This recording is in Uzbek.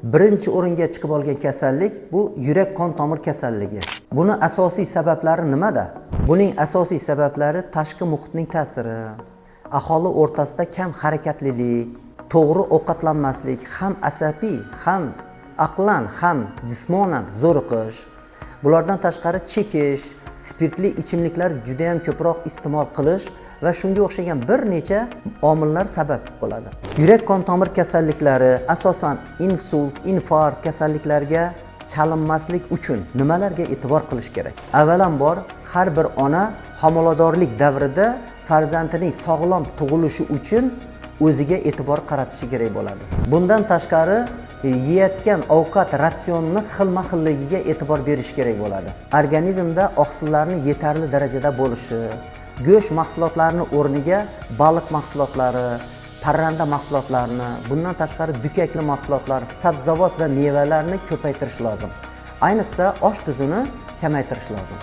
Birinchi o'ringa chiqib olgan kasallik bu yurak qon tomir kasalligi. Buni asosiy sabablari nimada? Buning asosiy sabablari tashqi muhitning ta'siri, aholi o'rtasida kam harakatlilik, to'g'ri ovqatlanmaslik, ham asabiy, ham aqlan, ham jismonan zo'riqish. Bulardan tashqari chekish, spirtli ichimliklar juda ham ko'proq iste'mol qilish va shunga o'xshagan bir necha omillar sabab bo'ladi. Yurak qon tomir kasalliklari asosan insult, infarkt kasalliklarga chalinmaslik uchun nimalarga e'tibor qilish kerak? Avvalambor, har bir ona homiladorlik davrida farzandining sog'lom tug'ilishi uchun o'ziga e'tibor qaratishi kerak bo'ladi. Bundan tashqari yeyotgan ovqat ratsionini xilma-xilligiga e'tibor berish kerak bo'ladi. Organizmda oqsillarni yetarli darajada bo'lishi, go'sht mahsulotlarini o'rniga baliq mahsulotlari, parranda mahsulotlarini, bundan tashqari dukakli mahsulotlar, sabzavot va mevalarni ko'paytirish lozim. Ayniqsa osh tuzini kamaytirish lozim.